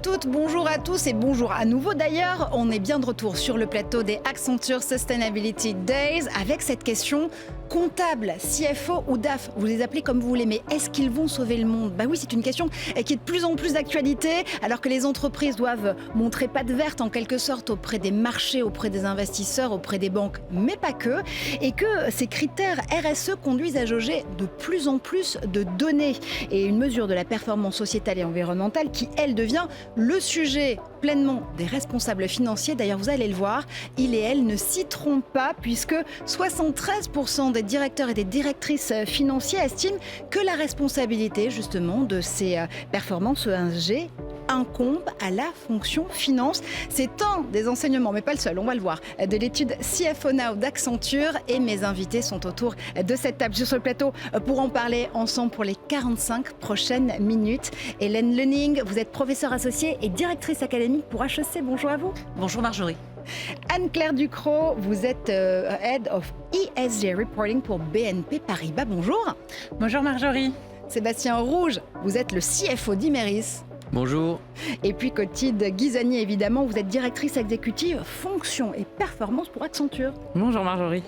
toutes, bonjour à tous et bonjour à nouveau d'ailleurs. On est bien de retour sur le plateau des Accenture Sustainability Days avec cette question comptable, CFO ou DAF, vous les appelez comme vous voulez, mais est-ce qu'ils vont sauver le monde ? Bah oui, c'est une question qui est de plus en plus d'actualité, alors que les entreprises doivent montrer patte verte en quelque sorte auprès des marchés, auprès des investisseurs, auprès des banques, mais pas que, et que ces critères RSE conduisent à jauger de plus en plus de données et une mesure de la performance sociétale et environnementale qui, elle, devient le sujet pleinement des responsables financiers. D'ailleurs, vous allez le voir, ils et elles ne s'y trompent pas puisque 73% des directeurs et des directrices financiers estiment que la responsabilité justement de ces performances ESG incombe à la fonction finance. C'est un des enseignements, mais pas le seul, on va le voir, de l'étude CFO Now d'Accenture et mes invités sont autour de cette table sur ce plateau pour en parler ensemble pour les 45 prochaines minutes. Hélène Lening, vous êtes professeure associée et directrice académique pour HEC. Bonjour à vous. Bonjour Marjorie. Anne-Claire Ducrot, vous êtes Head of ESG Reporting pour BNP Paribas. Bonjour. Bonjour Marjorie. Sébastien Rouge, vous êtes le CFO d'Imeris. Bonjour. Et puis Clotilde Ghisani, évidemment, vous êtes directrice exécutive fonction et performance pour Accenture. Bonjour Marjorie.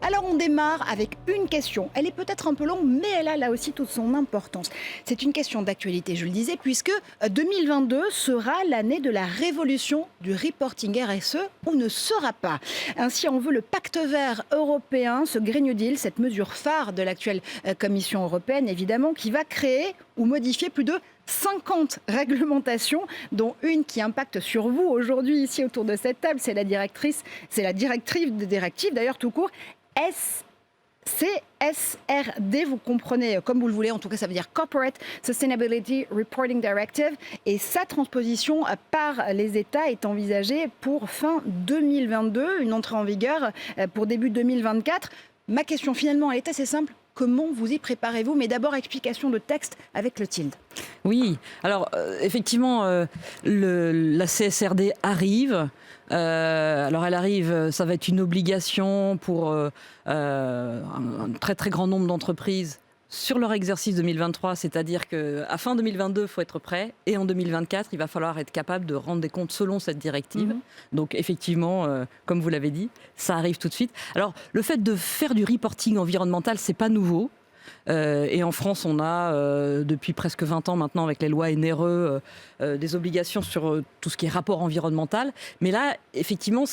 Alors on démarre avec une question. Elle est peut-être un peu longue, mais elle a là aussi toute son importance. C'est une question d'actualité, je le disais, puisque 2022 sera l'année de la révolution du reporting RSE ou ne sera pas. Ainsi, on veut le pacte vert européen, ce Green New Deal, cette mesure phare de l'actuelle Commission européenne, évidemment, qui va créer ou modifier plus de 50 réglementations, dont une qui impacte sur vous aujourd'hui ici autour de cette table. C'est la directrice de directive, d'ailleurs tout court, CSRD, vous comprenez comme vous le voulez, en tout cas ça veut dire Corporate Sustainability Reporting Directive, et sa transposition par les États est envisagée pour fin 2022, une entrée en vigueur pour début 2024. Ma question finalement, elle est assez simple. Comment vous y préparez-vous ? Mais d'abord, explication de texte avec Clotilde. Oui, alors effectivement, la CSRD arrive. Alors elle arrive, ça va être une obligation pour un très très grand nombre d'entreprises sur leur exercice 2023, c'est-à-dire qu'à fin 2022, il faut être prêt, et en 2024, il va falloir être capable de rendre des comptes selon cette directive. Donc effectivement, comme vous l'avez dit, ça arrive tout de suite. Alors le fait de faire du reporting environnemental, c'est pas nouveau. Et en France, on a depuis presque 20 ans maintenant avec les lois NRE des obligations sur tout ce qui est rapport environnemental. Mais là, effectivement,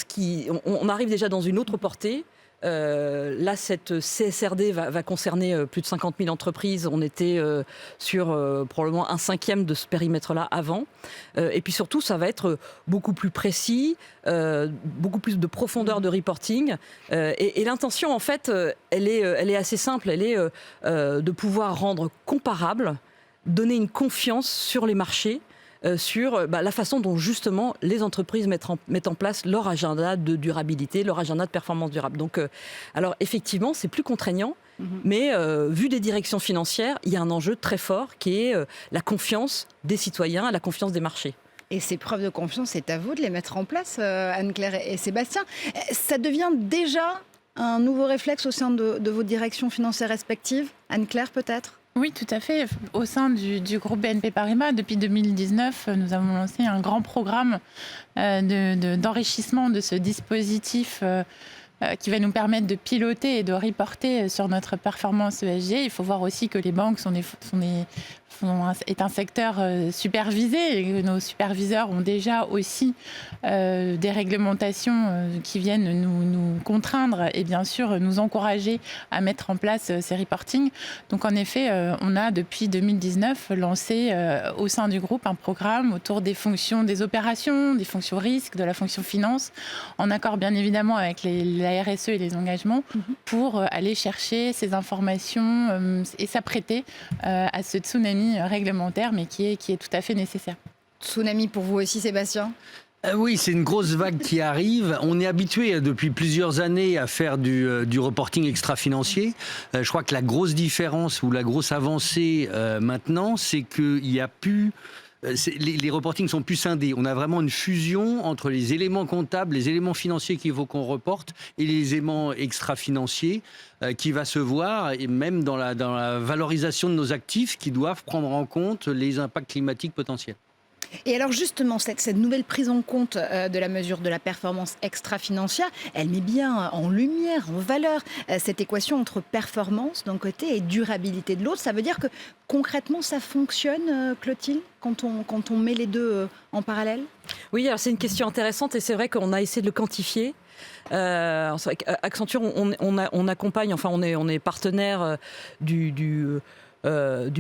on arrive déjà dans une autre portée. Là, cette CSRD va concerner plus de 50 000 entreprises. On était sur probablement un cinquième de ce périmètre-là avant. Et puis surtout, ça va être beaucoup plus précis, beaucoup plus de profondeur de reporting. Et l'intention, en fait, elle est assez simple. Elle est de pouvoir rendre comparable, donner une confiance sur les marchés, sur la façon dont justement les entreprises mettent en place leur agenda de durabilité, leur agenda de performance durable. Donc, alors effectivement, c'est plus contraignant, mais vu des directions financières, il y a un enjeu très fort qui est la confiance des citoyens, la confiance des marchés. Et ces preuves de confiance, c'est à vous de les mettre en place, Anne-Claire et Sébastien. Ça devient déjà un nouveau réflexe au sein de vos directions financières respectives. Anne-Claire, peut-être ? Oui, tout à fait. Au sein du groupe BNP Paribas, depuis 2019, nous avons lancé un grand programme d'enrichissement de ce dispositif qui va nous permettre de piloter et de reporter sur notre performance ESG. Il faut voir aussi que les banques est un secteur supervisé et que nos superviseurs ont déjà aussi des réglementations qui viennent nous contraindre et bien sûr nous encourager à mettre en place ces reportings. Donc en effet, on a depuis 2019 lancé au sein du groupe un programme autour des fonctions des opérations, des fonctions risques, de la fonction finance, en accord bien évidemment avec la RSE et les engagements pour aller chercher ces informations et s'apprêter à ce tsunami réglementaire, mais qui est tout à fait nécessaire. Tsunami pour vous aussi, Sébastien ? Oui, c'est une grosse vague qui arrive. On est habitué depuis plusieurs années à faire du reporting extra-financier. Je crois que la grosse différence ou la grosse avancée maintenant, c'est qu'il n'y a plus... Les reportings sont plus scindés. On a vraiment une fusion entre les éléments comptables, les éléments financiers qu'il faut qu'on reporte et les éléments extra-financiers qui va se voir, et même dans la valorisation de nos actifs qui doivent prendre en compte les impacts climatiques potentiels. Et alors justement, cette nouvelle prise en compte de la mesure de la performance extra-financière, elle met bien en lumière, en valeur, cette équation entre performance d'un côté et durabilité de l'autre. Ça veut dire que concrètement, ça fonctionne, Clotilde, quand on met les deux en parallèle ? Oui, alors c'est une question intéressante et c'est vrai qu'on a essayé de le quantifier. C'est vrai qu'Accenture, on accompagne, enfin on est partenaire du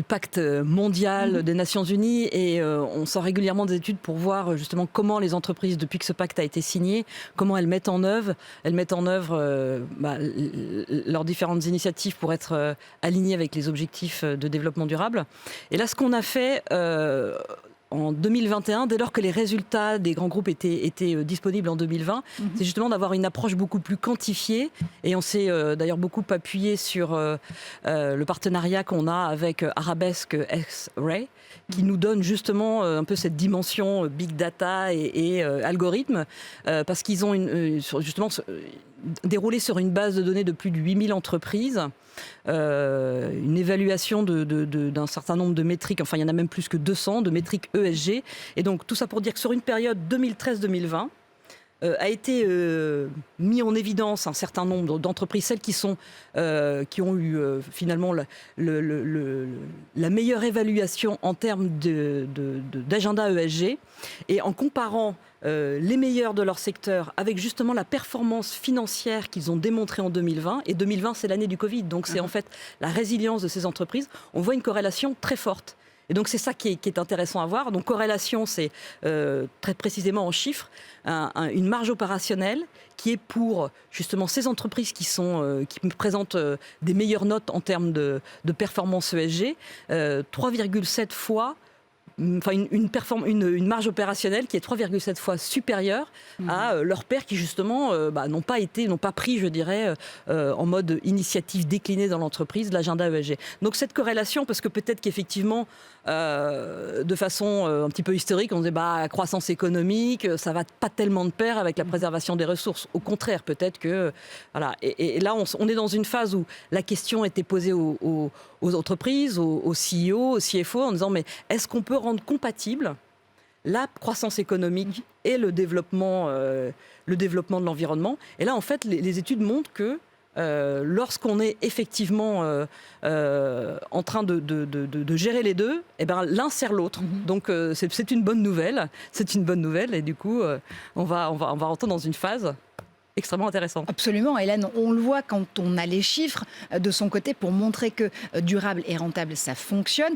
pacte mondial des Nations Unies et on sort régulièrement des études pour voir justement comment les entreprises, depuis que ce pacte a été signé, comment elles mettent en œuvre leurs différentes initiatives pour être alignées avec les objectifs de développement durable. Et là, ce qu'on a fait en 2021, dès lors que les résultats des grands groupes étaient disponibles en 2020, c'est justement d'avoir une approche beaucoup plus quantifiée. Et on s'est d'ailleurs beaucoup appuyé sur le partenariat qu'on a avec Arabesque X-Ray, qui nous donne justement un peu cette dimension big data et algorithme, parce qu'ils ont justement déroulé sur une base de données de plus de 8000 entreprises, une évaluation d'un certain nombre de métriques, enfin il y en a même plus que 200, de métriques ESG. Et donc tout ça pour dire que sur une période 2013-2020, a été mis en évidence un certain nombre d'entreprises, celles qui ont eu finalement la meilleure évaluation en termes d'agenda ESG. Et en comparant les meilleurs de leur secteur avec justement la performance financière qu'ils ont démontrée en 2020, et 2020 c'est l'année du Covid, donc c'est en fait la résilience de ces entreprises, on voit une corrélation très forte. Et donc c'est ça qui est intéressant à voir. Donc corrélation, c'est très précisément en chiffres, une marge opérationnelle qui est pour justement ces entreprises qui présentent des meilleures notes en termes de performance ESG, 3,7 fois. Enfin, une marge opérationnelle qui est 3,7 fois supérieure à leurs pairs qui justement n'ont pas pris, je dirais, en mode initiative déclinée dans l'entreprise, l'agenda ESG. Donc cette corrélation, parce que peut-être qu'effectivement, de façon un petit peu historique, on disait croissance économique, ça va pas tellement de pair avec la préservation des ressources. Au contraire, peut-être que voilà. Et là, on est dans une phase où la question était posée aux entreprises, aux CEO, aux CFO, en disant mais est-ce qu'on peut rendre compatible la croissance économique et le développement de l'environnement. Et là, en fait, les études montrent que lorsqu'on est effectivement en train de gérer les deux, l'un sert l'autre. Donc c'est une bonne nouvelle. C'est une bonne nouvelle. Et du coup, on va rentrer dans une phase extrêmement intéressant. Absolument, Hélène. On le voit quand on a les chiffres de son côté pour montrer que durable et rentable, ça fonctionne.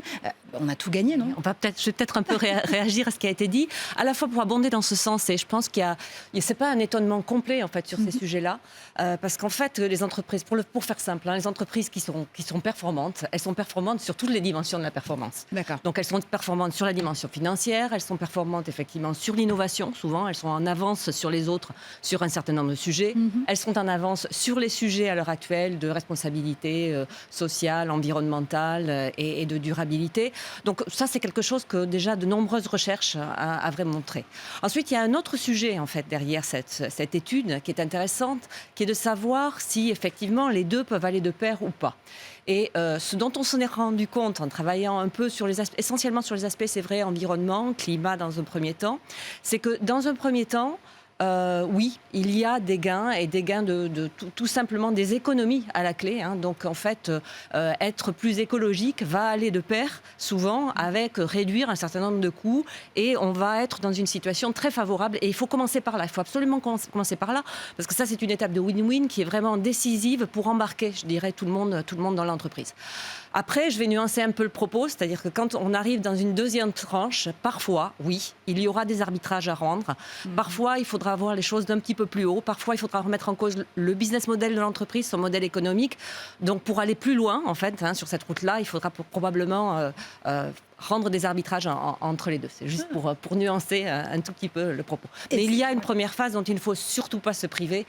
On a tout gagné, non ? Je vais peut-être un peu réagir à ce qui a été dit, à la fois pour abonder dans ce sens. Et je pense c'est pas un étonnement complet en fait sur ces sujets-là, parce qu'en fait les entreprises, pour faire simple, les entreprises qui sont performantes, elles sont performantes sur toutes les dimensions de la performance. D'accord. Donc elles sont performantes sur la dimension financière, elles sont performantes effectivement sur l'innovation. Souvent, elles sont en avance sur les autres sur un certain nombre de sujets. Elles sont en avance sur les sujets à l'heure actuelle de responsabilité sociale, environnementale et de durabilité. Donc ça, c'est quelque chose que déjà de nombreuses recherches a vraiment montré. Ensuite, il y a un autre sujet en fait derrière cette étude qui est intéressante, qui est de savoir si effectivement les deux peuvent aller de pair ou pas. Et ce dont on s'en est rendu compte en travaillant un peu essentiellement sur les aspects, c'est vrai, environnement, climat dans un premier temps, c'est que dans un premier temps, oui, il y a des gains et des gains de tout simplement des économies à la clé. Donc en fait, être plus écologique va aller de pair souvent avec réduire un certain nombre de coûts et on va être dans une situation très favorable. Et il faut commencer par là. Il faut absolument commencer par là parce que ça, c'est une étape de win-win qui est vraiment décisive pour embarquer, je dirais, tout le monde dans l'entreprise. Après, je vais nuancer un peu le propos, c'est-à-dire que quand on arrive dans une deuxième tranche, parfois, oui, il y aura des arbitrages à rendre. Parfois, il faudra voir les choses d'un petit peu plus haut. Parfois, il faudra remettre en cause le business model de l'entreprise, son modèle économique. Donc, pour aller plus loin, en fait, sur cette route-là, il faudra probablement rendre des arbitrages entre les deux. C'est juste pour nuancer un tout petit peu le propos. Mais il y a une première phase dont il ne faut surtout pas se priver,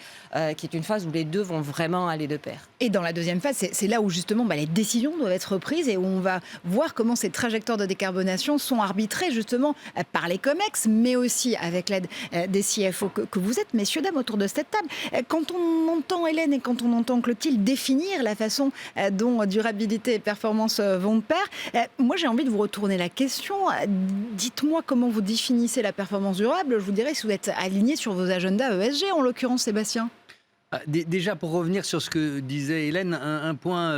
qui est une phase où les deux vont vraiment aller de pair. Et dans la deuxième phase, c'est là où justement les décisions doivent être prises et où on va voir comment ces trajectoires de décarbonation sont arbitrées justement par les COMEX, mais aussi avec l'aide des CFO que vous êtes, messieurs, dames, autour de cette table. Quand on entend Hélène et quand on entend Clotilde définir la façon dont durabilité et performance vont de pair, moi j'ai envie de vous retourner retourner la question. Dites-moi comment vous définissez la performance durable. Je vous dirais si vous êtes aligné sur vos agendas ESG, en l'occurrence, Sébastien. Déjà, pour revenir sur ce que disait Hélène, un point,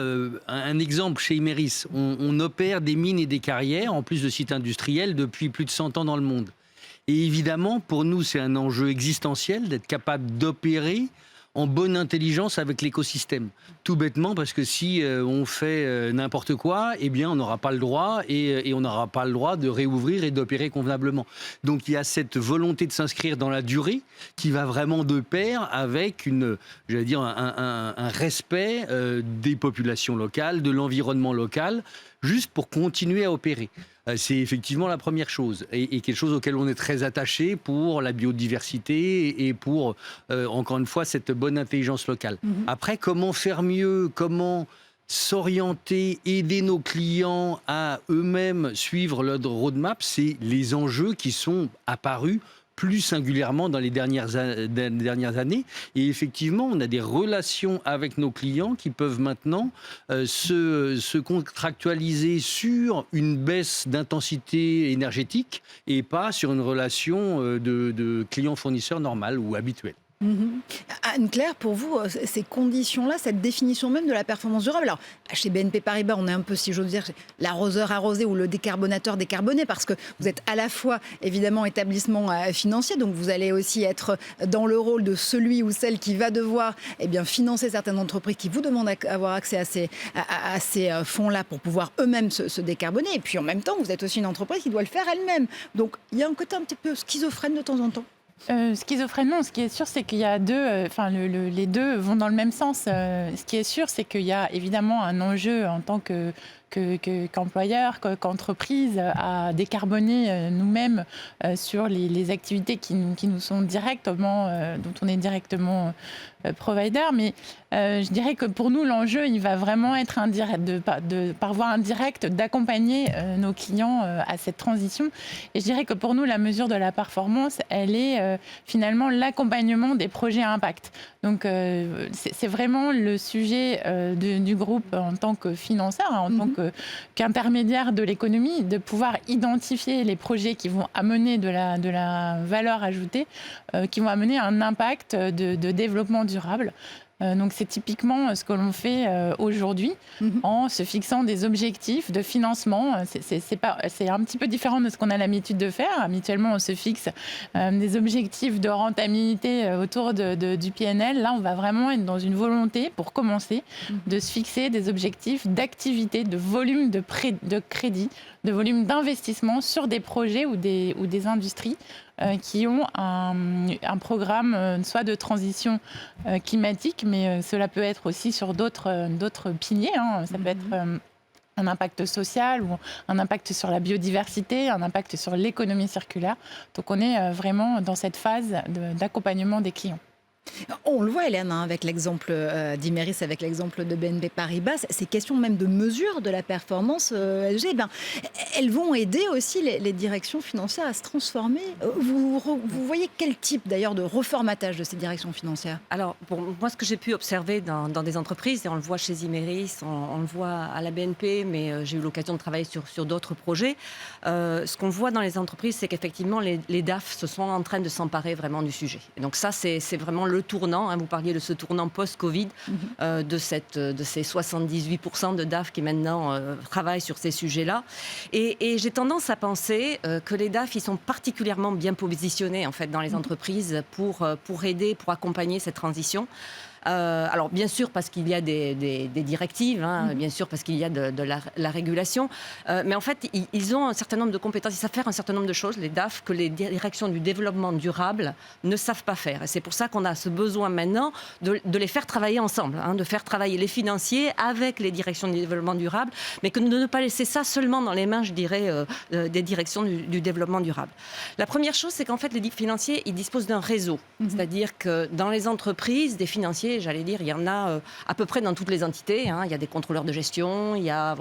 un exemple chez Imerys. On opère des mines et des carrières, en plus de sites industriels, depuis plus de 100 ans dans le monde. Et évidemment, pour nous, c'est un enjeu existentiel d'être capable d'opérer en bonne intelligence avec l'écosystème. Tout bêtement, parce que si on fait n'importe quoi, eh bien, on n'aura pas le droit et on n'aura pas le droit de réouvrir et d'opérer convenablement. Donc, il y a cette volonté de s'inscrire dans la durée qui va vraiment de pair avec un respect des populations locales, de l'environnement local, juste pour continuer à opérer. C'est effectivement la première chose et quelque chose auquel on est très attaché pour la biodiversité et pour, encore une fois, cette bonne intelligence locale. Après, comment faire mieux, comment s'orienter, aider nos clients à eux-mêmes suivre leur roadmap, c'est les enjeux qui sont apparus plus singulièrement dans les dernières années. Et effectivement, on a des relations avec nos clients qui peuvent maintenant se contractualiser sur une baisse d'intensité énergétique et pas sur une relation de client-fournisseur normal ou habituel. Anne-Claire, pour vous, ces conditions-là, cette définition même de la performance durable, alors chez BNP Paribas, on est un peu, si j'ose dire, l'arroseur arrosé ou le décarbonateur décarboné, parce que vous êtes à la fois, évidemment, établissement financier, donc vous allez aussi être dans le rôle de celui ou celle qui va devoir financer certaines entreprises qui vous demandent d'avoir accès à ces fonds-là pour pouvoir eux-mêmes se décarboner, et puis en même temps, vous êtes aussi une entreprise qui doit le faire elle-même. Donc il y a un côté un petit peu schizophrène de temps en temps. Schizophrène, non. Ce qui est sûr, c'est qu'il y a les deux vont dans le même sens. Ce qui est sûr, c'est qu'il y a évidemment un enjeu en tant qu'employeur, qu'entreprise, à décarboner nous-mêmes sur les activités qui nous sont directement, dont on est directement provider. Mais je dirais que pour nous, l'enjeu, il va vraiment être par voie indirecte d'accompagner nos clients à cette transition. Et je dirais que pour nous, la mesure de la performance, elle est finalement l'accompagnement des projets à impact. Donc c'est vraiment le sujet du groupe en tant que financeur, en tant qu'intermédiaire de l'économie, de pouvoir identifier les projets qui vont amener de la valeur ajoutée, qui vont amener un impact de développement durable. Donc c'est typiquement ce que l'on fait aujourd'hui en se fixant des objectifs de financement. C'est un petit peu différent de ce qu'on a l'habitude de faire. Habituellement, on se fixe des objectifs de rentabilité autour du PNL. Là, on va vraiment être dans une volonté, pour commencer, de se fixer des objectifs d'activité, de volume de crédit, de volume d'investissement sur des projets ou des industries qui ont un programme soit de transition climatique, mais cela peut être aussi sur d'autres piliers. Ça peut être un impact social ou un impact sur la biodiversité, un impact sur l'économie circulaire. Donc on est vraiment dans cette phase d'accompagnement des clients. On le voit, Hélène, avec l'exemple d'Imerys, avec l'exemple de BNP Paribas, ces questions même de mesure de la performance ESG, elles vont aider aussi les directions financières à se transformer. Vous voyez quel type d'ailleurs de reformatage de ces directions financières ? Alors, moi, ce que j'ai pu observer dans des entreprises, et on le voit chez Imerys, on le voit à la BNP, mais j'ai eu l'occasion de travailler sur d'autres projets, ce qu'on voit dans les entreprises, c'est qu'effectivement, les DAF se sont en train de s'emparer vraiment du sujet. Et donc ça, c'est vraiment le tournant, vous parliez de ce tournant post-Covid, de ces 78% de DAF qui maintenant travaillent sur ces sujets-là. Et j'ai tendance à penser que les DAF, ils sont particulièrement bien positionnés en fait, dans les entreprises pour aider, pour accompagner cette transition. Alors bien sûr parce qu'il y a des directives, bien sûr parce qu'il y a de la régulation, mais en fait ils ont un certain nombre de compétences, ils savent faire un certain nombre de choses, les DAF, que les directions du développement durable ne savent pas faire. Et c'est pour ça qu'on a ce besoin maintenant de les faire travailler ensemble, de faire travailler les financiers avec les directions du développement durable, mais de ne pas laisser ça seulement dans les mains, je dirais, des directions du développement durable. La première chose, c'est qu'en fait les financiers, ils disposent d'un réseau, c'est-à-dire que dans les entreprises, des financiers, j'allais dire, il y en a à peu près dans toutes les entités. Il y a des contrôleurs de gestion, il y a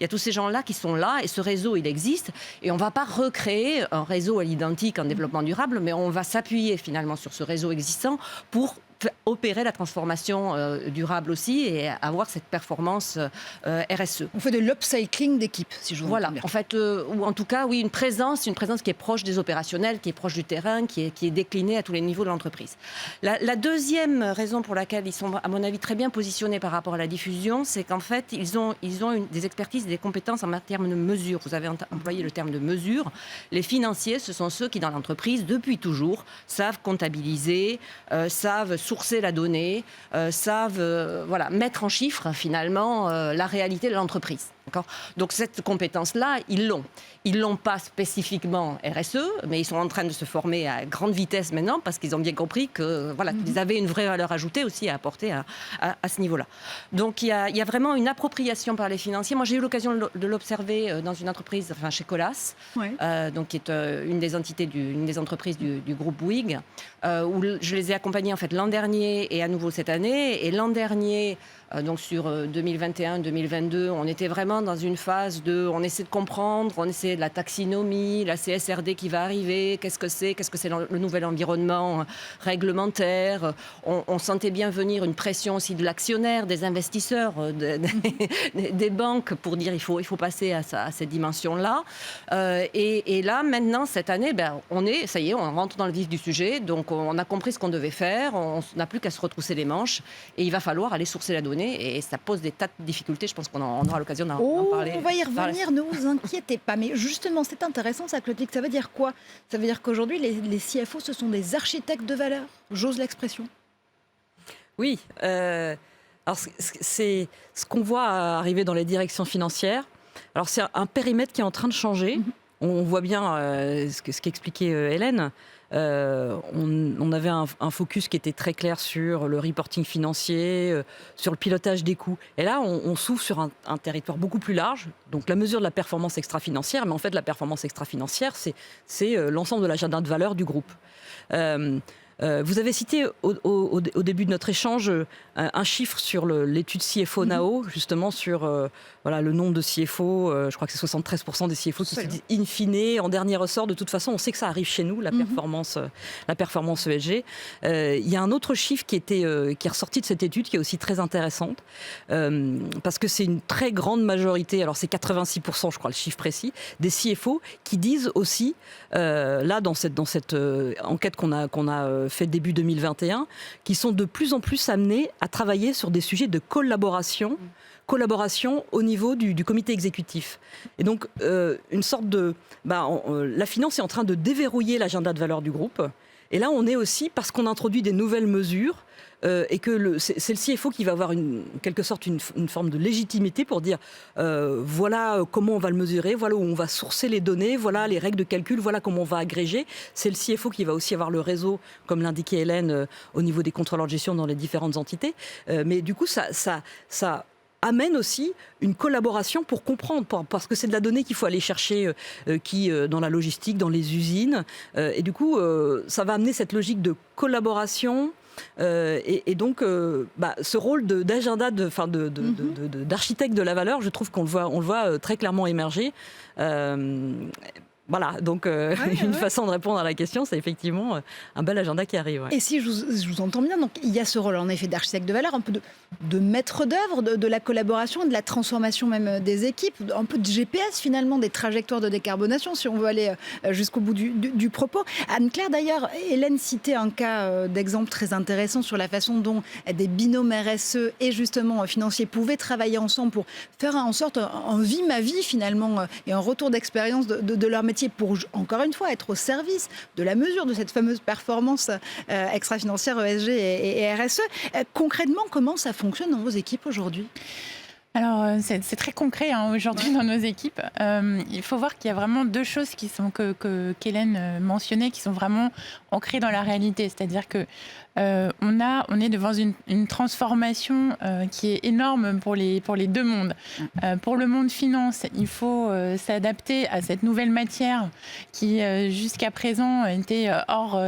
tous ces gens-là qui sont là et ce réseau, il existe. Et on ne va pas recréer un réseau à l'identique en développement durable, mais on va s'appuyer finalement sur ce réseau existant pour opérer la transformation durable aussi et avoir cette performance RSE. On fait de l'upcycling d'équipe, si je vous Voilà, entends bien. en fait, ou en tout cas, oui, une présence qui est proche des opérationnels, qui est proche du terrain, qui est déclinée à tous les niveaux de l'entreprise. La deuxième raison pour laquelle ils sont, à mon avis, très bien positionnés par rapport à la diffusion, c'est qu'en fait, ils ont des expertises et des compétences en matière de mesure. Vous avez employé le terme de mesure. Les financiers, ce sont ceux qui, dans l'entreprise, depuis toujours, savent comptabiliser, savent sourcer la donnée, savent mettre en chiffres, finalement, la réalité de l'entreprise. D'accord ? Donc cette compétence-là, ils l'ont. Ils ne l'ont pas spécifiquement RSE, mais ils sont en train de se former à grande vitesse maintenant parce qu'ils ont bien compris que qu'ils avaient une vraie valeur ajoutée aussi à apporter à ce niveau-là. Donc il y a vraiment une appropriation par les financiers. Moi, j'ai eu l'occasion de l'observer dans une entreprise, chez Colas, donc qui est une des entités, une des entreprises du groupe Bouygues, où je les ai accompagnés en fait l'an dernier et à nouveau cette année. Et l'an dernier, donc sur 2021-2022, on était vraiment dans une phase on essaie de comprendre, on essaie de la taxinomie, la CSRD qui va arriver, qu'est-ce que c'est le nouvel environnement réglementaire. On sentait bien venir une pression aussi de l'actionnaire, des investisseurs, des banques pour dire il faut passer à cette dimension-là. Et là, maintenant, cette année, ça y est, on rentre dans le vif du sujet, donc on a compris ce qu'on devait faire, on n'a plus qu'à se retrousser les manches et il va falloir aller sourcer la donnée et ça pose des tas de difficultés, je pense qu'on aura l'occasion d'en parler. On va y revenir, ne vous inquiétez pas. Mais justement, c'est intéressant ça, Clotilde. Ça veut dire quoi ? Ça veut dire qu'aujourd'hui, les CFO, ce sont des architectes de valeur. J'ose l'expression. Oui. Alors, c'est ce qu'on voit arriver dans les directions financières. Alors, c'est un périmètre qui est en train de changer. On voit bien ce qu'expliquait Hélène. On avait un focus qui était très clair sur le reporting financier, sur le pilotage des coûts. Et là, on s'ouvre sur un territoire beaucoup plus large. Donc la mesure de la performance extra-financière, mais en fait la performance extra-financière, c'est l'ensemble de l'agenda de valeur du groupe. Vous avez cité au début de notre échange un chiffre sur l'étude CFO Now, justement sur le nombre de CFO. Je crois que c'est 73% des CFO qui se disent in fine, en dernier ressort. De toute façon, on sait que ça arrive chez nous, la performance ESG. Il y a un autre chiffre qui est ressorti de cette étude, qui est aussi très intéressante, parce que c'est une très grande majorité, alors c'est 86%, je crois, le chiffre précis, des CFO qui disent aussi, là, dans cette enquête qu'on a fait début 2021, qui sont de plus en plus amenés à travailler sur des sujets de collaboration au niveau du comité exécutif. Et donc, une sorte de... la finance est en train de déverrouiller l'agenda de valeur du groupe. Et là, on est aussi, parce qu'on introduit des nouvelles mesures, et que c'est le CFO qui va avoir en quelque sorte une forme de légitimité pour dire voilà comment on va le mesurer, voilà où on va sourcer les données, voilà les règles de calcul, voilà comment on va agréger. C'est le CFO qui va aussi avoir le réseau, comme l'indiquait Hélène, au niveau des contrôleurs de gestion dans les différentes entités. Mais du coup, ça amène aussi une collaboration pour comprendre, parce que c'est de la donnée qu'il faut aller chercher dans la logistique, dans les usines. Et du coup, ça va amener cette logique de collaboration. Et donc, ce rôle d'agenda, d'architecte de la valeur, je trouve qu'on le voit très clairement émerger. Voilà, donc une façon de répondre à la question, c'est effectivement un bel agenda qui arrive. Ouais. Et si je vous entends bien, donc il y a ce rôle en effet d'architecte de valeur, un peu de maître d'œuvre, de la collaboration, de la transformation même des équipes, un peu de GPS finalement, des trajectoires de décarbonation, si on veut aller jusqu'au bout du propos. Anne-Claire, d'ailleurs, Hélène citait un cas d'exemple très intéressant sur la façon dont des binômes RSE et justement financiers pouvaient travailler ensemble pour faire en sorte un vie ma vie finalement et un retour d'expérience de leur métier pour, encore une fois, être au service de la mesure de cette fameuse performance extra-financière ESG et RSE. Concrètement, comment ça fonctionne dans vos équipes aujourd'hui ? Alors, c'est très concret aujourd'hui dans nos équipes. Il faut voir qu'il y a vraiment deux choses qu'Hélène mentionnait qui sont vraiment ancrées dans la réalité. C'est-à-dire que on est devant une transformation qui est énorme pour les deux mondes. Pour le monde finance, il faut s'adapter à cette nouvelle matière qui jusqu'à présent était hors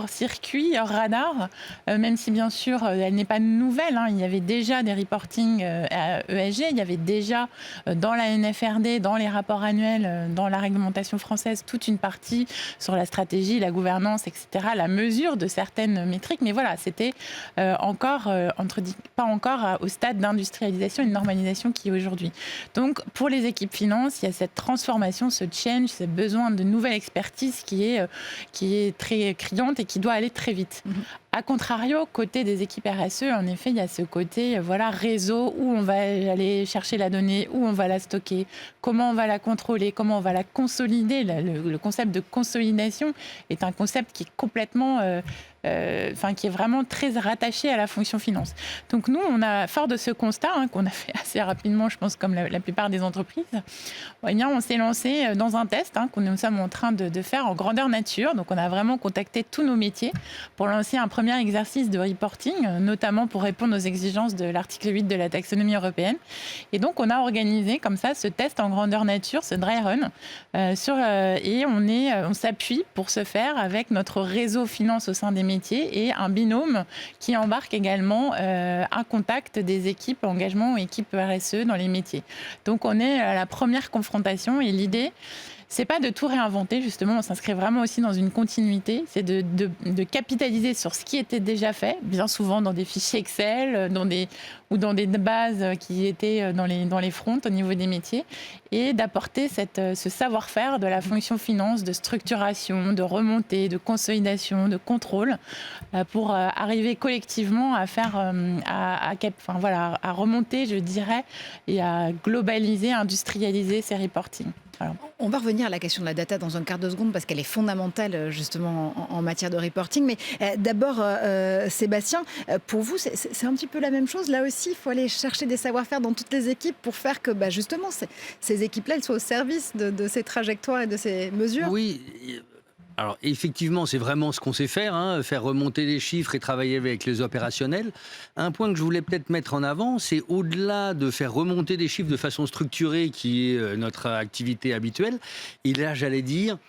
circuit, hors radar, même si bien sûr elle n'est pas nouvelle. Il y avait déjà des reportings ESG. Il y avait déjà dans la NFRD, dans les rapports annuels, dans la réglementation française, toute une partie sur la stratégie, la gouvernance, etc., la mesure de certaines métriques. Mais voilà, c'était pas encore au stade d'industrialisation et de normalisation qui est aujourd'hui. Donc, pour les équipes finance, il y a cette transformation, ce change, ce besoin de nouvelle expertise qui est très criante et qui doit aller très vite. A contrario, côté des équipes RSE, en effet, il y a ce côté réseau, où on va aller chercher la donnée, où on va la stocker, comment on va la contrôler, comment on va la consolider. Le concept de consolidation est un concept qui est complètement... qui est vraiment très rattaché à la fonction finance. Donc nous, fort de ce constat, qu'on a fait assez rapidement, je pense, comme la plupart des entreprises, on s'est lancé dans un test que nous sommes en train de faire en grandeur nature. Donc on a vraiment contacté tous nos métiers pour lancer un premier exercice de reporting, notamment pour répondre aux exigences de l'article 8 de la taxonomie européenne. Et donc on a organisé comme ça ce test en grandeur nature, ce dry run, et on s'appuie pour ce faire avec notre réseau finance au sein des métiers et un binôme qui embarque également un contact des équipes engagement ou équipes RSE dans les métiers. Donc on est à la première confrontation et l'idée, c'est pas de tout réinventer, justement, on s'inscrit vraiment aussi dans une continuité, c'est de capitaliser sur ce qui était déjà fait, bien souvent dans des fichiers Excel, ou dans des bases qui étaient dans les fronts au niveau des métiers, et d'apporter ce savoir-faire de la fonction finance, de structuration, de remontée, de consolidation, de contrôle, pour arriver collectivement à faire, à remonter, je dirais, et à globaliser, industrialiser ces reportings. Alors. On va revenir à la question de la data dans un quart de seconde parce qu'elle est fondamentale justement en matière de reporting. Mais d'abord, Sébastien, pour vous, c'est un petit peu la même chose. Là aussi, il faut aller chercher des savoir-faire dans toutes les équipes pour faire que justement ces équipes-là, elles soient au service de ces trajectoires et de ces mesures. Oui. Alors effectivement, c'est vraiment ce qu'on sait faire, faire remonter les chiffres et travailler avec les opérationnels. Un point que je voulais peut-être mettre en avant, c'est au-delà de faire remonter des chiffres de façon structurée, qui est notre activité habituelle, et là j'allais dire,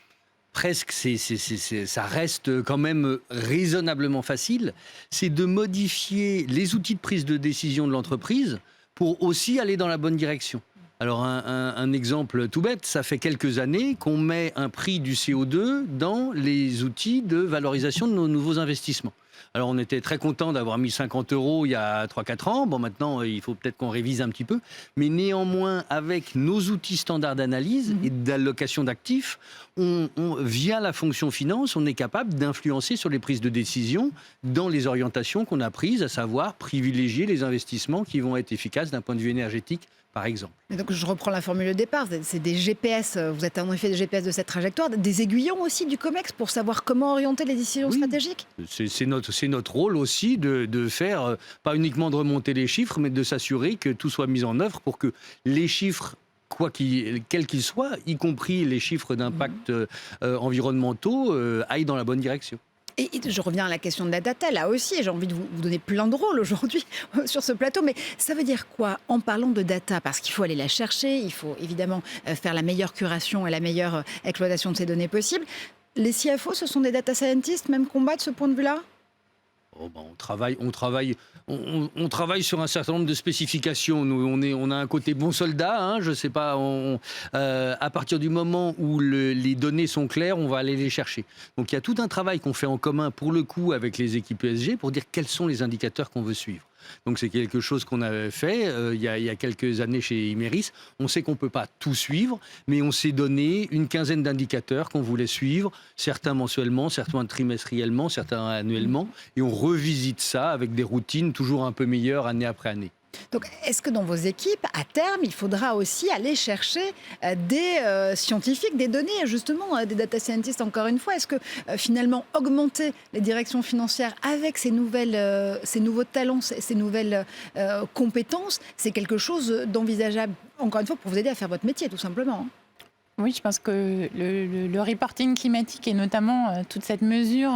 presque, ça reste quand même raisonnablement facile, c'est de modifier les outils de prise de décision de l'entreprise pour aussi aller dans la bonne direction. Alors un exemple tout bête, ça fait quelques années qu'on met un prix du CO2 dans les outils de valorisation de nos nouveaux investissements. Alors on était très content d'avoir mis 50 € il y a 3-4 ans. Bon, maintenant il faut peut-être qu'on révise un petit peu. Mais néanmoins, avec nos outils standards d'analyse et d'allocation d'actifs, via la fonction finance, on est capable d'influencer sur les prises de décision dans les orientations qu'on a prises, à savoir privilégier les investissements qui vont être efficaces d'un point de vue énergétique, par exemple. Et donc je reprends la formule de départ, c'est des GPS, vous êtes en effet des GPS de cette trajectoire, des aiguillons aussi du COMEX pour savoir comment orienter les décisions stratégiques. C'est notre rôle aussi de faire, pas uniquement de remonter les chiffres, mais de s'assurer que tout soit mis en œuvre pour que les chiffres, quels qu'ils soient, y compris les chiffres d'impact environnementaux, aillent dans la bonne direction. Et je reviens à la question de la data, là aussi, j'ai envie de vous donner plein de rôles aujourd'hui sur ce plateau, mais ça veut dire quoi en parlant de data? Parce qu'il faut aller la chercher, il faut évidemment faire la meilleure curation et la meilleure exploitation de ces données possibles. Les CFO, ce sont des data scientists, même combat de ce point de vue-là? On travaille sur un certain nombre de spécifications. Nous, on a un côté bon soldat, je ne sais pas. À partir du moment où les données sont claires, on va aller les chercher. Donc il y a tout un travail qu'on fait en commun, pour le coup, avec les équipes ESG, pour dire quels sont les indicateurs qu'on veut suivre. Donc c'est quelque chose qu'on avait fait il y a quelques années chez Imerys. On sait qu'on ne peut pas tout suivre, mais on s'est donné une quinzaine d'indicateurs qu'on voulait suivre, certains mensuellement, certains trimestriellement, certains annuellement, et on revisite ça avec des routines toujours un peu meilleures année après année. Donc, est-ce que dans vos équipes, à terme, il faudra aussi aller chercher des scientifiques, des données, justement, des data scientists, encore une fois? Est-ce que, finalement, augmenter les directions financières avec ces nouveaux talents, ces nouvelles compétences, c'est quelque chose d'envisageable, encore une fois, pour vous aider à faire votre métier, tout simplement? Oui, je pense que le reporting climatique et notamment toute cette mesure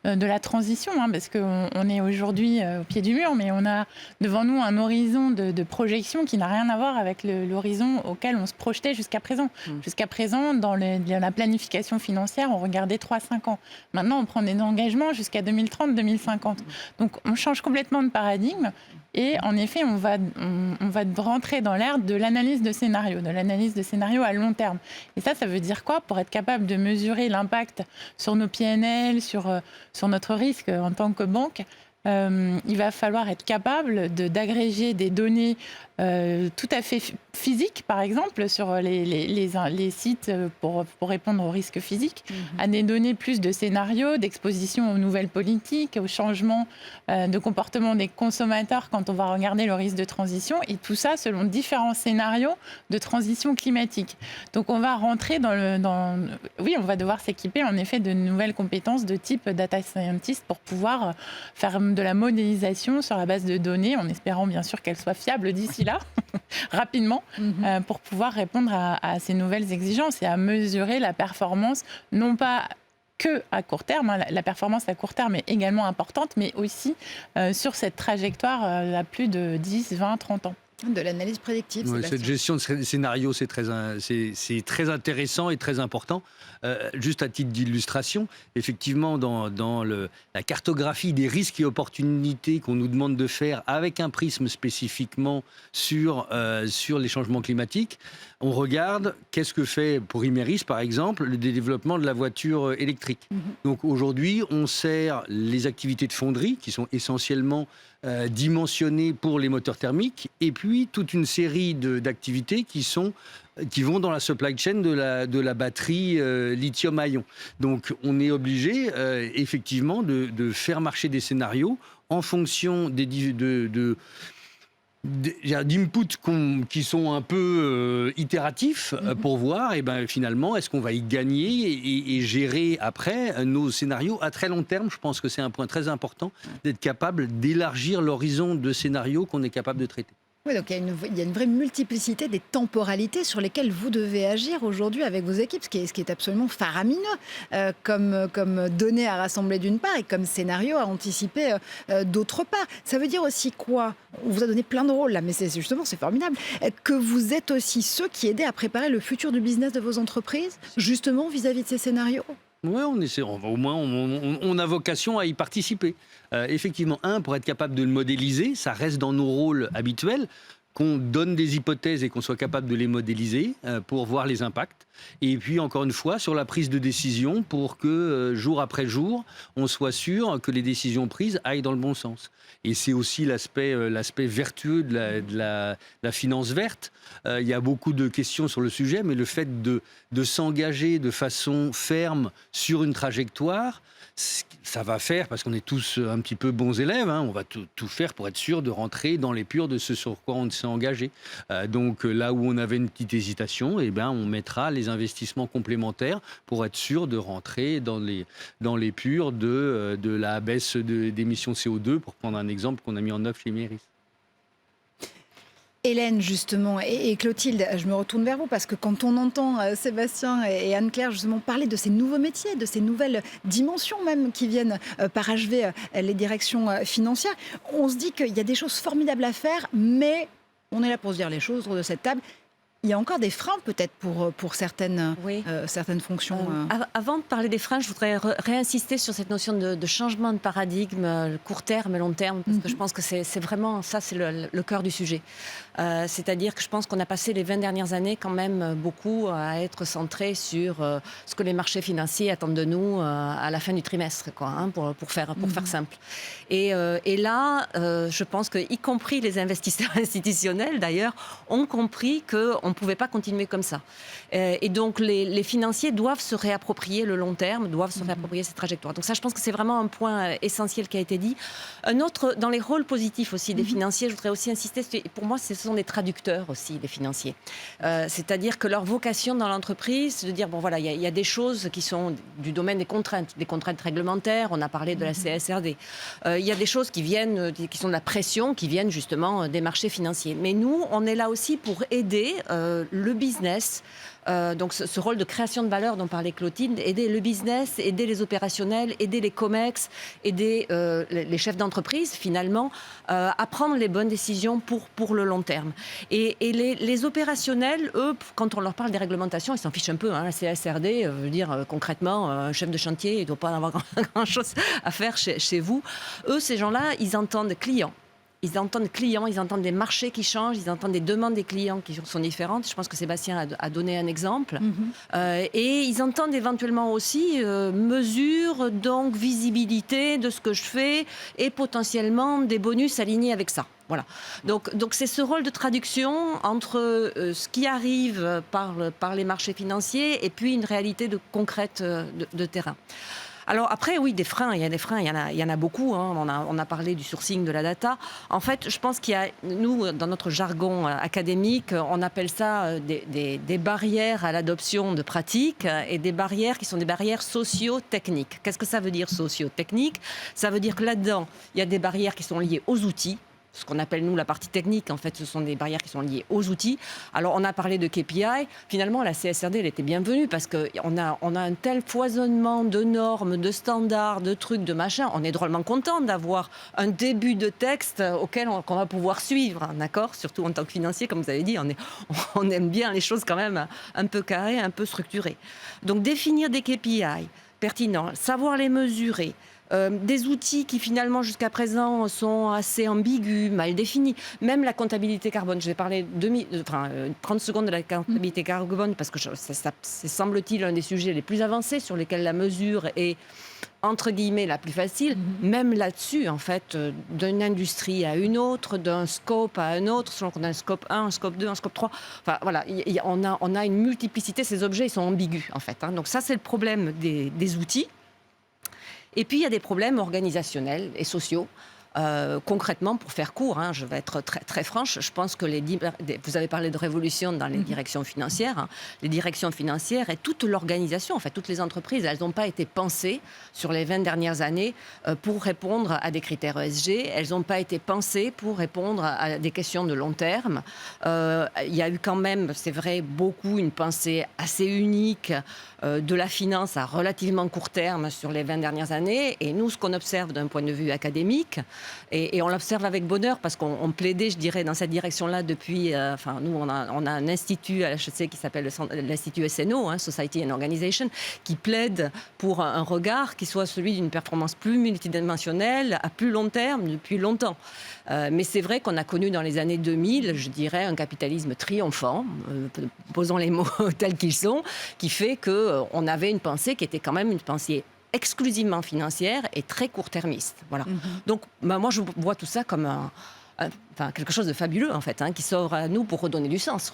de la transition, parce qu'on est aujourd'hui au pied du mur, mais on a devant nous un horizon de projection qui n'a rien à voir avec l'horizon auquel on se projetait jusqu'à présent. Jusqu'à présent, dans la planification financière, on regardait 3-5 ans. Maintenant, on prend des engagements jusqu'à 2030-2050. Donc, on change complètement de paradigme. Et en effet, on va rentrer dans l'ère de l'analyse de scénario, à long terme. Et ça veut dire quoi? Pour être capable de mesurer l'impact sur nos PNL, sur notre risque en tant que banque, il va falloir être capable d'agréger des données tout à fait physiques, par exemple, sur les sites pour répondre aux risques physiques, à des données plus de scénarios, d'exposition aux nouvelles politiques, aux changements de comportement des consommateurs quand on va regarder le risque de transition, et tout ça selon différents scénarios de transition climatique. Donc on va rentrer oui, on va devoir s'équiper en effet de nouvelles compétences de type data scientist pour pouvoir faire de la modélisation sur la base de données, en espérant bien sûr qu'elle soit fiable d'ici là, rapidement, pour pouvoir répondre à ces nouvelles exigences et à mesurer la performance, non pas que à court terme, la performance à court terme est également importante, mais aussi sur cette trajectoire à plus de 10, 20, 30 ans. De l'analyse prédictive. Ouais, cette gestion de scénario, c'est très intéressant et très important. Juste à titre d'illustration, effectivement, dans la cartographie des risques et opportunités qu'on nous demande de faire avec un prisme spécifiquement sur les changements climatiques, on regarde qu'est-ce que fait pour Imerys, par exemple, le développement de la voiture électrique. Donc aujourd'hui, on sert les activités de fonderie qui sont essentiellement dimensionnées pour les moteurs thermiques, et puis toute une série d'activités qui vont dans la supply chain de la batterie lithium-ion. Donc on est obligé effectivement de faire marcher des scénarios en fonction d'inputs qui sont un peu itératifs pour voir finalement est-ce qu'on va y gagner et gérer après nos scénarios à très long terme. Je pense que c'est un point très important d'être capable d'élargir l'horizon de scénarios qu'on est capable de traiter. Oui, donc il y a une vraie multiplicité des temporalités sur lesquelles vous devez agir aujourd'hui avec vos équipes, ce qui est absolument faramineux comme données à rassembler d'une part et comme scénario à anticiper d'autre part. Ça veut dire aussi quoi? On vous a donné plein de rôles là, mais c'est formidable, que vous êtes aussi ceux qui aident à préparer le futur du business de vos entreprises, justement vis-à-vis de ces scénarios. Oui, au moins on a vocation à y participer. Effectivement, pour être capable de le modéliser, ça reste dans nos rôles habituels, qu'on donne des hypothèses et qu'on soit capable de les modéliser pour voir les impacts. Et puis, encore une fois, sur la prise de décision pour que, jour après jour, on soit sûr que les décisions prises aillent dans le bon sens. Et c'est aussi l'aspect vertueux de la finance verte. Il y a beaucoup de questions sur le sujet, mais le fait de s'engager de façon ferme sur une trajectoire, ça va faire, parce qu'on est tous un petit peu bons élèves, on va tout faire pour être sûr de rentrer dans l'épure de ce sur quoi on s'est engagé. Donc là où on avait une petite hésitation, on mettra les investissements complémentaires pour être sûr de rentrer dans l'épure de la baisse d'émissions CO2, pour prendre un exemple qu'on a mis en œuvre chez Imerys. Hélène, justement, et Clotilde, je me retourne vers vous parce que quand on entend Sébastien et Anne-Claire justement parler de ces nouveaux métiers, de ces nouvelles dimensions même qui viennent parachever les directions financières, on se dit qu'il y a des choses formidables à faire, mais on est là pour se dire les choses autour de cette table. Il y a encore des freins peut-être pour certaines fonctions. Avant de parler des freins, je voudrais réinsister sur cette notion de changement de paradigme, court terme et long terme, parce que je pense que c'est vraiment ça, c'est le cœur du sujet. C'est-à-dire que je pense qu'on a passé les 20 dernières années quand même beaucoup à être centré sur ce que les marchés financiers attendent de nous à la fin du trimestre, pour faire simple. Et là, je pense que, y compris les investisseurs institutionnels d'ailleurs, ont compris qu'on ne pouvait pas continuer comme ça. Et donc les financiers doivent se réapproprier le long terme, doivent se réapproprier cette trajectoire. Donc ça, je pense que c'est vraiment un point essentiel qui a été dit. Un autre, dans les rôles positifs aussi des financiers, je voudrais aussi insister, pour moi, ce sont des traducteurs aussi, des financiers. C'est-à-dire que leur vocation dans l'entreprise, c'est de dire, il y a des choses qui sont du domaine des contraintes réglementaires, on a parlé de la CSRD. Il y a des choses qui sont de la pression, qui viennent justement des marchés financiers. Mais nous, on est là aussi pour aider le business, donc ce rôle de création de valeur dont parlait Clotilde, aider le business, aider les opérationnels, aider les COMEX, aider les chefs d'entreprise finalement à prendre les bonnes décisions pour le long terme. Et les opérationnels, eux, quand on leur parle des réglementations, ils s'en fichent un peu. La CSRD, je veux dire concrètement, un chef de chantier, il ne doit pas en avoir grand-chose à faire chez vous. Eux, ces gens-là, ils entendent clients. ils entendent clients, ils entendent des marchés qui changent, ils entendent des demandes des clients qui sont différentes. Je pense que Sébastien a donné un exemple. Et ils entendent éventuellement aussi mesure, donc visibilité de ce que je fais et potentiellement des bonus alignés avec ça. Voilà. Donc c'est ce rôle de traduction entre ce qui arrive par les marchés financiers et puis une réalité concrète de terrain. Alors après, oui, des freins, il y a des freins, il y en a beaucoup. Hein. On a parlé du sourcing de la data. En fait, je pense qu'il y a, nous, dans notre jargon académique, on appelle ça des barrières à l'adoption de pratiques et des barrières qui sont des barrières socio-techniques. Qu'est-ce que ça veut dire socio-technique ? Ça veut dire que là-dedans, il y a des barrières qui sont liées aux outils. Ce qu'on appelle, nous, la partie technique, en fait, ce sont des barrières qui sont liées aux outils. Alors, on a parlé de KPI. Finalement, la CSRD, elle était bienvenue parce qu'on a un tel foisonnement de normes, de standards, de trucs, de machins. On est drôlement content d'avoir un début de texte auquel qu'on va pouvoir suivre, hein, d'accord ? Surtout en tant que financier, comme vous avez dit, on aime bien les choses quand même un peu carrées, un peu structurées. Donc, définir des KPI pertinents, savoir les mesurer, des outils qui finalement jusqu'à présent sont assez ambigus, mal définis. Même la comptabilité carbone, je vais parler 30 secondes de la comptabilité carbone parce que c'est semble-t-il un des sujets les plus avancés sur lesquels la mesure est entre guillemets la plus facile. Même là-dessus, en fait, d'une industrie à une autre, d'un scope à un autre, selon qu'on a un scope 1, un scope 2, un scope 3. Enfin voilà, on a une multiplicité, ces objets ils sont ambigus en fait. Hein. Donc ça c'est le problème des outils. Et puis, il y a des problèmes organisationnels et sociaux. Concrètement, pour faire court, hein, je vais être très, très franche, je pense que vous avez parlé de révolution dans les directions financières. Hein, les directions financières et toute l'organisation, en fait, toutes les entreprises, elles n'ont pas été pensées sur les 20 dernières années pour répondre à des critères ESG. Elles n'ont pas été pensées pour répondre à des questions de long terme. Il y a eu quand même, c'est vrai, beaucoup une pensée assez unique de la finance à relativement court terme sur les 20 dernières années. Et nous, ce qu'on observe d'un point de vue académique, et on l'observe avec bonheur parce qu'on plaidait, je dirais, dans cette direction-là depuis... nous, on a un institut à l'HEC qui s'appelle l'Institut SNO, hein, Society and Organization, qui plaide pour un regard qui soit celui d'une performance plus multidimensionnelle, à plus long terme, depuis longtemps. Mais c'est vrai qu'on a connu dans les années 2000, je dirais, un capitalisme triomphant, posons les mots tels qu'ils sont, qui fait qu'on avait une pensée qui était quand même une pensée exclusivement financière et très court-termiste. Voilà. Donc, moi, je vois tout ça comme quelque chose de fabuleux, en fait, hein, qui s'offre à nous pour redonner du sens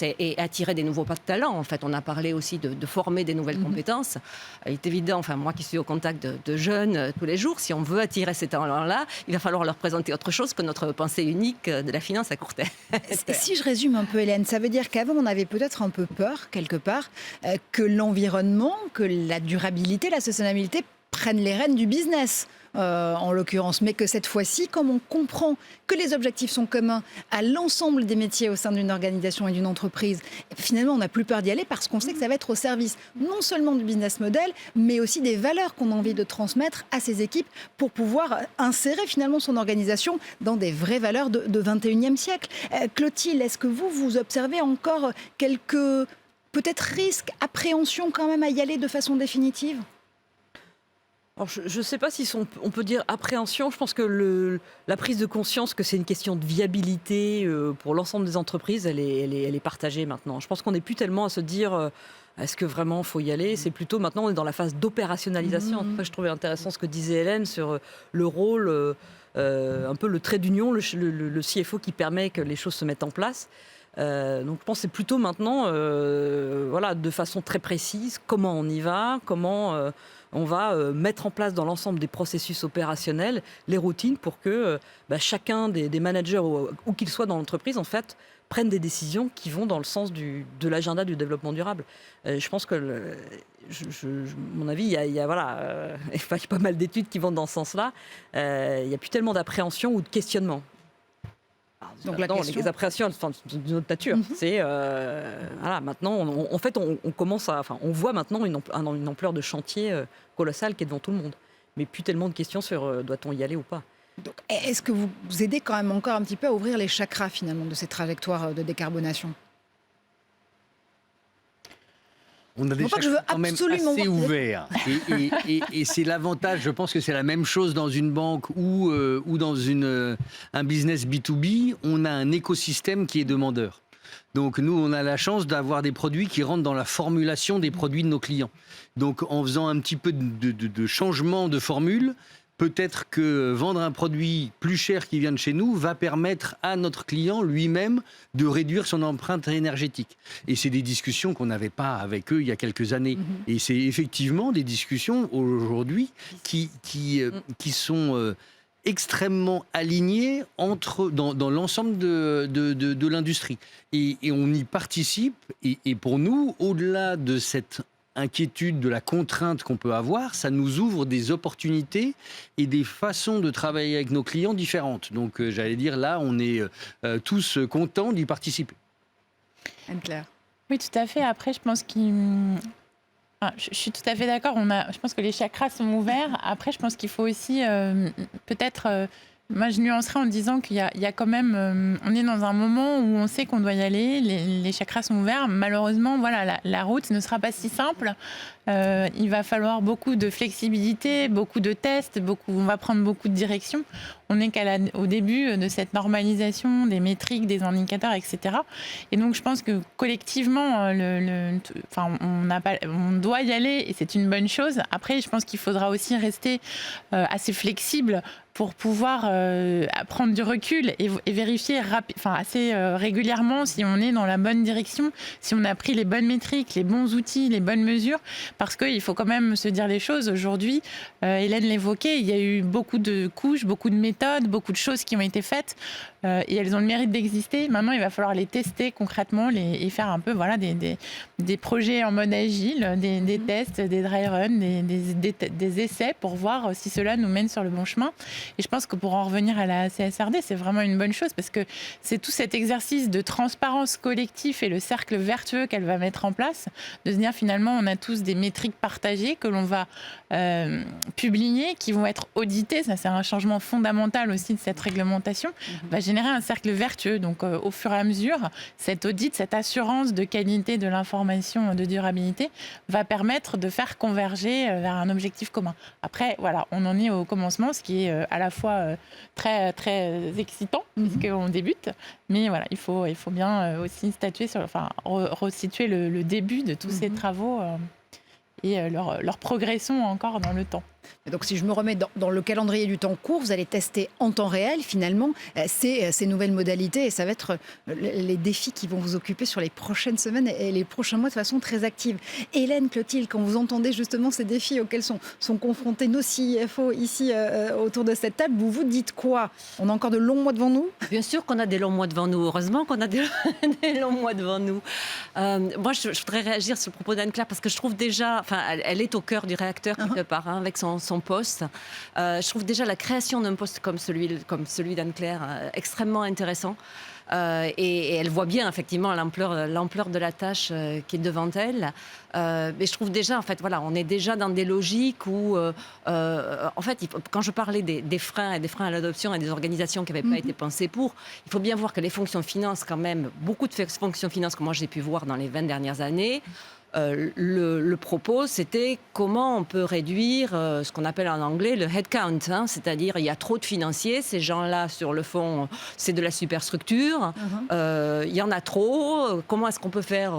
et attirer des nouveaux talents. En fait, on a parlé aussi de former des nouvelles compétences. Il est évident, moi qui suis au contact de jeunes tous les jours, si on veut attirer ces talents-là, il va falloir leur présenter autre chose que notre pensée unique de la finance à court terme. Si je résume un peu, Hélène, ça veut dire qu'avant, on avait peut-être un peu peur, quelque part, que l'environnement, que la durabilité, la sustainabilité prennent les rênes du business. En l'occurrence, mais que cette fois-ci, comme on comprend que les objectifs sont communs à l'ensemble des métiers au sein d'une organisation et d'une entreprise, finalement, on n'a plus peur d'y aller parce qu'on sait que ça va être au service non seulement du business model, mais aussi des valeurs qu'on a envie de transmettre à ces équipes pour pouvoir insérer finalement son organisation dans des vraies valeurs de 21e siècle. Clotilde, est-ce que vous observez encore quelques peut-être risques, appréhensions quand même à y aller de façon définitive ? Alors, je ne sais pas si on peut dire appréhension. Je pense que la prise de conscience que c'est une question de viabilité pour l'ensemble des entreprises, elle est partagée maintenant. Je pense qu'on n'est plus tellement à se dire est-ce que vraiment il faut y aller. C'est plutôt maintenant on est dans la phase d'opérationnalisation. Après, je trouvais intéressant ce que disait Hélène sur le rôle, un peu le trait d'union, le CFO qui permet que les choses se mettent en place. Donc je pense que c'est plutôt maintenant, de façon très précise, comment on y va, comment on va mettre en place dans l'ensemble des processus opérationnels les routines pour que chacun des managers, où qu'ils soient dans l'entreprise, en fait, prennent des décisions qui vont dans le sens de l'agenda du développement durable. Je pense que, à mon avis, il y a pas mal d'études qui vont dans ce sens-là. Il n'y a plus tellement d'appréhension ou de questionnement. Donc les appréhensions sont d'une autre nature. C'est maintenant, on commence on voit maintenant une ampleur de chantier colossale qui est devant tout le monde, mais plus tellement de questions sur doit-on y aller ou pas. Donc, est-ce que vous aidez quand même encore un petit peu à ouvrir les chakras finalement de ces trajectoires de décarbonation ? On a des que je veux quand même absolument assez voir- ouverts. Et c'est l'avantage, je pense que c'est la même chose dans une banque ou dans un business B2B. On a un écosystème qui est demandeur. Donc nous, on a la chance d'avoir des produits qui rentrent dans la formulation des produits de nos clients. Donc en faisant un petit peu de changement de formule, peut-être que vendre un produit plus cher qui vient de chez nous va permettre à notre client lui-même de réduire son empreinte énergétique. Et c'est des discussions qu'on n'avait pas avec eux il y a quelques années. Et c'est effectivement des discussions aujourd'hui qui sont extrêmement alignées dans l'ensemble de l'industrie. Et on y participe. Et pour nous, au-delà de cette inquiétude, de la contrainte qu'on peut avoir, ça nous ouvre des opportunités et des façons de travailler avec nos clients différentes. Donc, j'allais dire, là, on est tous contents d'y participer. Anne-Claire. Oui, tout à fait. Après, je pense je suis tout à fait d'accord. Je pense que les chakras sont ouverts. Après, je pense qu'il faut aussi peut-être... moi, je nuancerais en disant qu'il y a quand même... on est dans un moment où on sait qu'on doit y aller. Les chakras sont ouverts. Malheureusement, voilà, la route ne sera pas si simple. Il va falloir beaucoup de flexibilité, beaucoup de tests, on va prendre beaucoup de directions. On n'est qu'au début de cette normalisation des métriques, des indicateurs, etc. Et donc, je pense que collectivement, on doit y aller et c'est une bonne chose. Après, je pense qu'il faudra aussi rester assez flexible pour pouvoir prendre du recul et vérifier assez régulièrement si on est dans la bonne direction, si on a pris les bonnes métriques, les bons outils, les bonnes mesures. Parce qu'il faut quand même se dire les choses. Aujourd'hui, Hélène l'évoquait, il y a eu beaucoup de couches, beaucoup de méthodes, beaucoup de choses qui ont été faites et elles ont le mérite d'exister. Maintenant, il va falloir les tester concrètement et faire un peu des projets en mode agile, des tests, des dry runs, des essais pour voir si cela nous mène sur le bon chemin. Et je pense que pour en revenir à la CSRD, c'est vraiment une bonne chose parce que c'est tout cet exercice de transparence collective et le cercle vertueux qu'elle va mettre en place, de se dire finalement on a tous des métriques partagées que l'on va publier, qui vont être auditées. Ça, c'est un changement fondamental aussi de cette réglementation. Va générer un cercle vertueux. Donc, au fur et à mesure, cet audit, cette assurance de qualité de l'information de durabilité va permettre de faire converger vers un objectif commun. Après, voilà, on en est au commencement, ce qui est à la fois très, très excitant, puisqu'on débute. Mais voilà, il faut bien aussi statuer resituer le début de tous ces travaux et leur progression encore dans le temps. Et donc, si je me remets dans le calendrier du temps court, vous allez tester en temps réel, finalement, ces nouvelles modalités. Et ça va être les défis qui vont vous occuper sur les prochaines semaines et les prochains mois de façon très active. Hélène, Clotilde, quand vous entendez justement ces défis auxquels sont confrontés nos CFO ici autour de cette table, vous vous dites quoi? On a encore de longs mois devant nous? Bien sûr qu'on a des longs mois devant nous. Heureusement qu'on a des longs mois devant nous. Moi, je voudrais réagir sur le propos d'Anne-Claire parce que je trouve déjà... elle est au cœur du réacteur quelque part, avec son poste. Je trouve déjà la création d'un poste comme celui d'Anne-Claire extrêmement intéressant. Et elle voit bien effectivement l'ampleur de la tâche qui est devant elle. Mais je trouve déjà, on est déjà dans des logiques où, quand je parlais des freins à l'adoption et des organisations qui n'avaient pas été pensées pour, il faut bien voir que les fonctions finances, quand même, beaucoup de fonctions finances que moi j'ai pu voir dans les 20 dernières années, le propos, c'était comment on peut réduire ce qu'on appelle en anglais le headcount, c'est-à-dire il y a trop de financiers, ces gens-là, sur le fond, c'est de la superstructure, il y en a trop, comment est-ce qu'on peut faire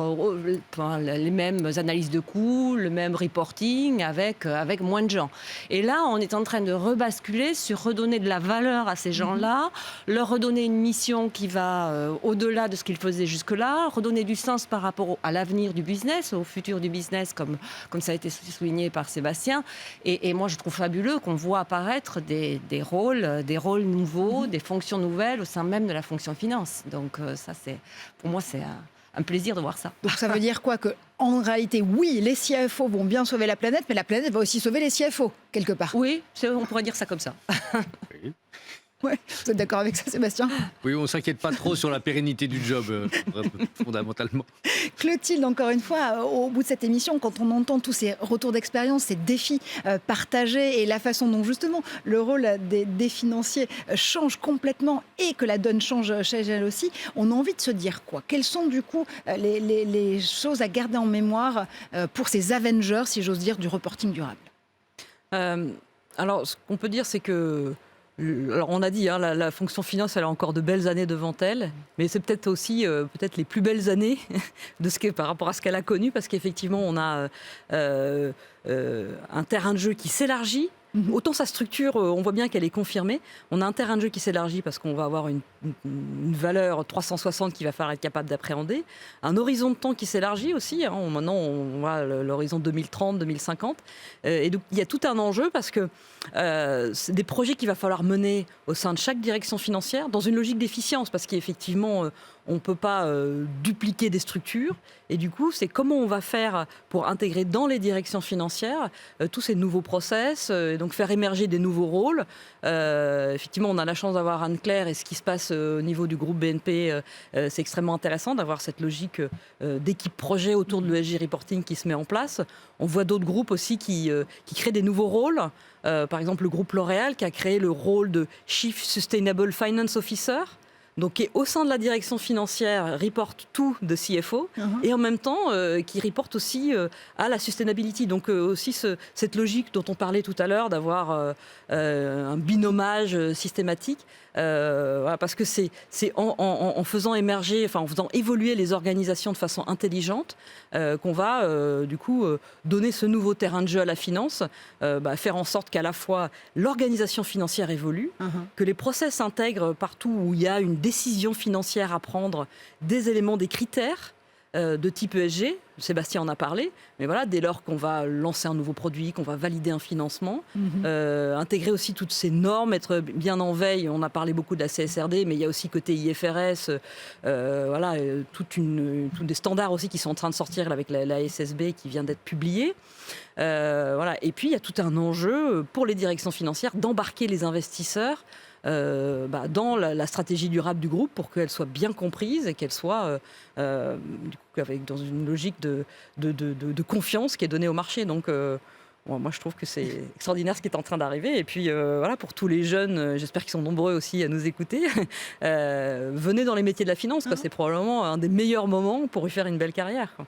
les mêmes analyses de coûts, le même reporting avec moins de gens. Et là, on est en train de rebasculer sur redonner de la valeur à ces gens-là, leur redonner une mission qui va au-delà de ce qu'ils faisaient jusque-là, redonner du sens par rapport à l'avenir du business, au futur du business, comme ça a été souligné par Sébastien. Et moi, je trouve fabuleux qu'on voit apparaître des rôles nouveaux, des fonctions nouvelles au sein même de la fonction finance. Donc ça, pour moi, c'est un plaisir de voir ça. Donc ça veut dire quoi? En réalité, oui, les CFO vont bien sauver la planète, mais la planète va aussi sauver les CFO, quelque part. Oui, on pourrait dire ça comme ça. Ouais, vous êtes d'accord avec ça, Sébastien? Oui, on ne s'inquiète pas trop sur la pérennité du job, fondamentalement. Clotilde, encore une fois, au bout de cette émission, quand on entend tous ces retours d'expérience, ces défis partagés et la façon dont justement le rôle des financiers change complètement et que la donne change chez elle aussi, on a envie de se dire quoi? Quelles sont du coup les choses à garder en mémoire pour ces Avengers, si j'ose dire, du reporting durable? Alors, ce qu'on peut dire, c'est que alors on a dit, hein, la fonction finance, elle a encore de belles années devant elle, mais c'est peut-être aussi peut-être les plus belles années par rapport à ce qu'elle a connu, parce qu'effectivement, on a un terrain de jeu qui s'élargit. Autant sa structure, on voit bien qu'elle est confirmée. On a un terrain de jeu qui s'élargit parce qu'on va avoir une valeur 360 qu'il va falloir être capable d'appréhender. Un horizon de temps qui s'élargit aussi. Hein. Maintenant, on voit l'horizon 2030, 2050. Et donc, il y a tout un enjeu parce que c'est des projets qu'il va falloir mener au sein de chaque direction financière dans une logique d'efficience, parce qu'effectivement, on ne peut pas dupliquer des structures. Et du coup, c'est comment on va faire pour intégrer dans les directions financières tous ces nouveaux process, et donc faire émerger des nouveaux rôles. Effectivement, on a la chance d'avoir Anne-Claire, et ce qui se passe au niveau du groupe BNP, c'est extrêmement intéressant d'avoir cette logique d'équipe projet autour de l'ESG reporting qui se met en place. On voit d'autres groupes aussi qui créent des nouveaux rôles. Par exemple, le groupe L'Oréal qui a créé le rôle de Chief Sustainable Finance Officer, donc qui est au sein de la direction financière, reporte tout de CFO, et en même temps qui reporte aussi à la sustainability. Donc aussi cette logique dont on parlait tout à l'heure, d'avoir un binomage systématique, voilà, parce que c'est en faisant émerger, enfin en faisant évoluer les organisations de façon intelligente qu'on va du coup donner ce nouveau terrain de jeu à la finance, faire en sorte qu'à la fois l'organisation financière évolue, que les process intègrent partout où il y a une décision financière à prendre des éléments, des critères de type ESG. Sébastien en a parlé, mais voilà, dès lors qu'on va lancer un nouveau produit, qu'on va valider un financement, intégrer aussi toutes ces normes, être bien en veille. On a parlé beaucoup de la CSRD, mais il y a aussi côté IFRS, voilà, tous des standards aussi qui sont en train de sortir là, avec la SSB qui vient d'être publiée. Voilà. Et puis il y a tout un enjeu pour les directions financières d'embarquer les investisseurs dans la stratégie durable du groupe pour qu'elle soit bien comprise et qu'elle soit dans une logique de confiance qui est donnée au marché. Donc moi je trouve que c'est extraordinaire ce qui est en train d'arriver. Et puis voilà, pour tous les jeunes, j'espère qu'ils sont nombreux aussi à nous écouter, venez dans les métiers de la finance, quoi. C'est probablement un des meilleurs moments pour y faire une belle carrière, quoi.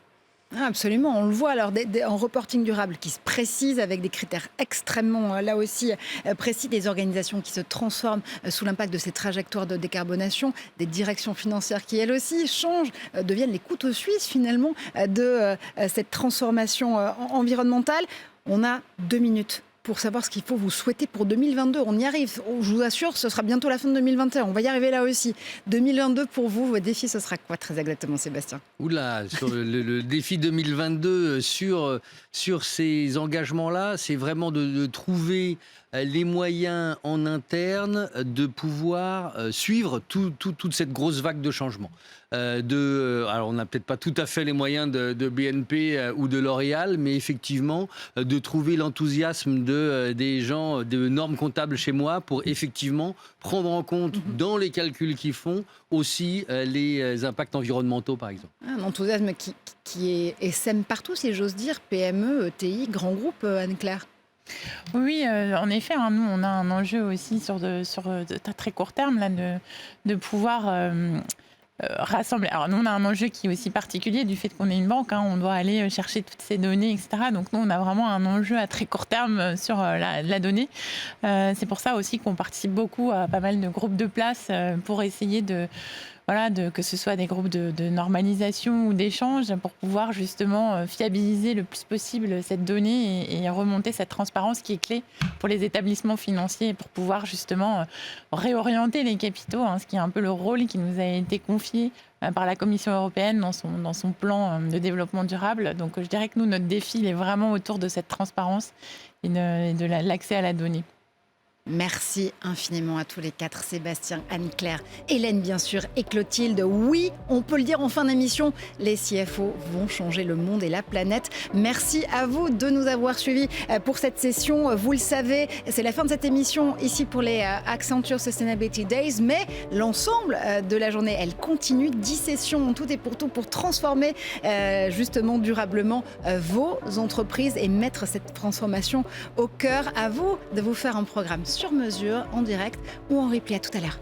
Ah, absolument, on le voit alors en reporting durable qui se précise avec des critères extrêmement là aussi précis, des organisations qui se transforment sous l'impact de ces trajectoires de décarbonation, des directions financières qui elles aussi changent, deviennent les couteaux suisses finalement de cette transformation environnementale. On a 2 minutes pour savoir ce qu'il faut vous souhaiter pour 2022. On y arrive. Je vous assure, ce sera bientôt la fin de 2021. On va y arriver là aussi. 2022, pour vous, votre défi, ce sera quoi très exactement, Sébastien? Oula, sur le défi 2022, sur ces engagements-là, c'est vraiment de trouver les moyens en interne de pouvoir suivre toute cette grosse vague de changements. Alors on n'a peut-être pas tout à fait les moyens de BNP ou de L'Oréal, mais effectivement de trouver l'enthousiasme des gens de normes comptables chez moi pour effectivement prendre en compte dans les calculs qu'ils font aussi les impacts environnementaux par exemple. Un enthousiasme qui est sème partout, si j'ose dire, PME, ETI, grands groupes, Anne-Claire. Oui, en effet, hein, nous, on a un enjeu aussi sur très court terme là, de pouvoir rassembler. Alors, nous, on a un enjeu qui est aussi particulier du fait qu'on est une banque. Hein, on doit aller chercher toutes ces données, etc. Donc, nous, on a vraiment un enjeu à très court terme sur la donnée. C'est pour ça aussi qu'on participe beaucoup à pas mal de groupes de place pour essayer que ce soit des groupes de normalisation ou d'échange pour pouvoir justement fiabiliser le plus possible cette donnée et remonter cette transparence qui est clé pour les établissements financiers pour pouvoir justement réorienter les capitaux, hein, ce qui est un peu le rôle qui nous a été confié par la Commission européenne dans son plan de développement durable. Donc je dirais que nous, notre défi il est vraiment autour de cette transparence et de l'accès à la donnée. Merci infiniment à tous les 4, Sébastien, Anne-Claire, Hélène bien sûr et Clotilde. Oui, on peut le dire en fin d'émission, les CFO vont changer le monde et la planète. Merci à vous de nous avoir suivis pour cette session. Vous le savez, c'est la fin de cette émission ici pour les Accenture Sustainability Days, mais l'ensemble de la journée, elle continue. 10 sessions en tout et pour tout pour transformer justement durablement vos entreprises et mettre cette transformation au cœur. À vous de vous faire un programme sur mesure, en direct ou en replay. À tout à l'heure.